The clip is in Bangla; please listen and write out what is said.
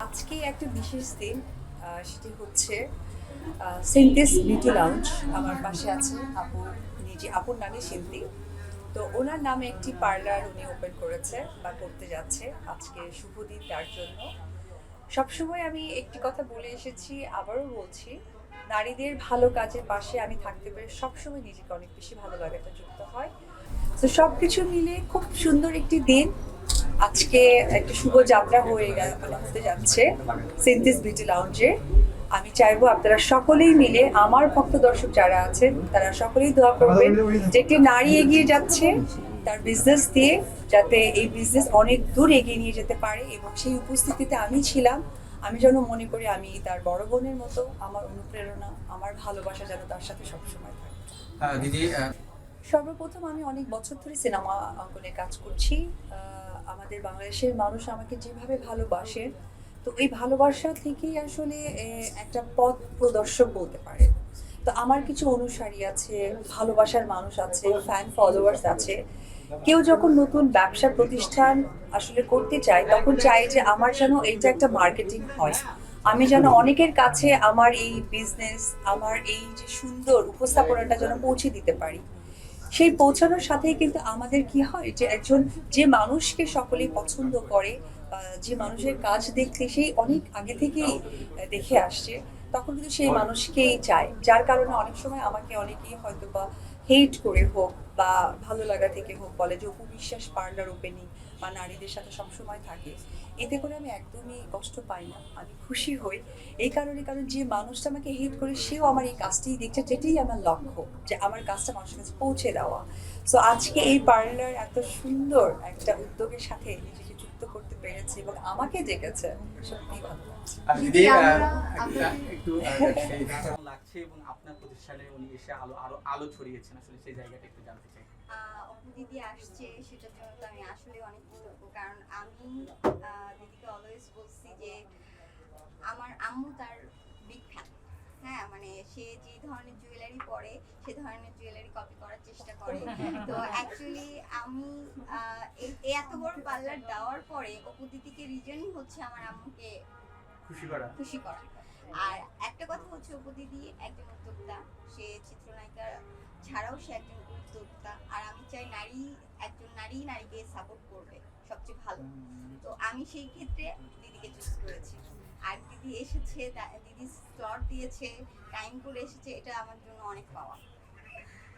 আজকে একটা বিশেষ দিন, সেটি হচ্ছে সিনথিস বিউটি লাউঞ্জ। আমার পাশে আছে আপু, আপুর নামে সিনথি। তো ওনার নামে একটি পার্লার উনি ওপেন করেছে বা করতে যাচ্ছে। আজকে শুভ দিন তার জন্য। সবসময় আমি একটি কথা বলে এসেছি, আবারও বলছি, নারীদের ভালো কাজের পাশে আমি থাকতে পেরে সবসময় নিজেকে অনেক বেশি ভালো লাগাটা যুক্ত হয়। তো সব কিছু মিলে খুব সুন্দর একটি দিন। আজকে একটা শুভ যাত্রা হতে যাচ্ছে সিনথিস বিউটি লাউঞ্জে। আমি চাইবো আপনারা সকলেই মিলে, আমার ভক্ত দর্শক যারা আছেন তারা সকলেই দোয়া করবেন যে একটি নারী এগিয়ে যাচ্ছে তার বিজনেস দিয়ে, যাতে এই বিজনেস অনেক দূর এগিয়ে নিয়ে যেতে পারে। এবং সেই উপস্থিতিতে আমি ছিলাম। আমি যেন মনে করি আমি তার বড় বোনের মতো, আমার অনুপ্রেরণা, আমার ভালোবাসা যেন তার সাথে সবসময় থাকে। দিদি, সর্বপ্রথম আমি অনেক বছর ধরে সিনেমা অঙ্কনে কাজ করছি। আমাদের বাংলাদেশের মানুষ আমাকে যেভাবে ভালোবাসে, তো এই ভালোবাসা থেকেই আসলে একটা পথ প্রদর্শক বলতে পারে। তো আমার কিছু অনুসারী আছে, ভালোবাসার মানুষ আছে, ফ্যান ফলোয়ার্স আছে। কেউ যখন নতুন ব্যবসা প্রতিষ্ঠান আসলে করতে চায়, তখন চায় যে আমার যেন এইটা একটা মার্কেটিং হয়, আমি যেন অনেকের কাছে আমার এই বিজনেস, আমার এই যে সুন্দর উপস্থাপনাটা যেন পৌঁছে দিতে পারি। সেই পৌঁছানোর সাথেই কিন্তু আমাদের কি হয় যে একজন যে মানুষকে সকলেই পছন্দ করে, যে মানুষের কাজ দেখতে সেই অনেক আগে থেকেই দেখে আসছে, তখন কিন্তু সেই মানুষকেই চায়। যার কারণে অনেক সময় আমাকে অনেকেই হয়তো বা হেট করে হোক বা ভালো লাগা থেকে হোক বলে যে অপু বিশ্বাস পার্লার ওপেনিং বা নারীদের সাথে সবসময় থাকে। এতে করে আমি একদমই কষ্ট পাই না, আমি খুশি হই। এই কারণে, কারণ যে মানুষটা আমাকে হেট করে সেও আমার এই কাজটাই দেখছে, যেটাই আমার লক্ষ্য, যে আমার কাজটা মানুষের কাছে পৌঁছে দেওয়া। সো আজকে এই পার্লার এত সুন্দর একটা উদ্যোগের সাথে নিজেকে যুক্ত করতে পেরেছে এবং আমাকে ডেকেছে, সত্যি ভালো লাগছে। দিদি, একটু কেমন লাগছে এবং আপনার প্রতিষ্ঠানে উনি এসে আরো আলো ছড়িয়েছেন, আসলে সেই জায়গাটা একটু জানতে চাই। অপু দিদি আসছে, সেটার জন্য তো আমি আসলে অনেক কৃতজ্ঞ। কারণ আমি দিদিকে অলওয়েজ বলছি যে আমার আম্মু তার বিগ ফ্যান। হ্যাঁ, মানে সে যে ধরনের জুয়েলারি পরে সে ধরনের জুয়েলারি কপি করার চেষ্টা করে। তো অ্যাকচুয়ালি আমি এই এত বড় পার্লার দেওয়ার পরে অপু দিদিকে রিজনই হচ্ছে আমার আম্মুকে খুশি করা। আর একটা কথা হচ্ছে, অপু দিদি একজন উদ্যোক্তা, সে চিত্রনায়িকা ছাড়াও সে একজন উদ্যোক্তা। আর আমি চাই একজন নারীকে সাপোর্ট করবে সবচেয়ে ভালো। তো আমি সেই ক্ষেত্রে দিদিকে চুজ করেছি। আর দিদি এসেছে, দিদি স্লট দিয়েছে, টাইম করে এসেছে, এটা আমার জন্য অনেক পাওয়া।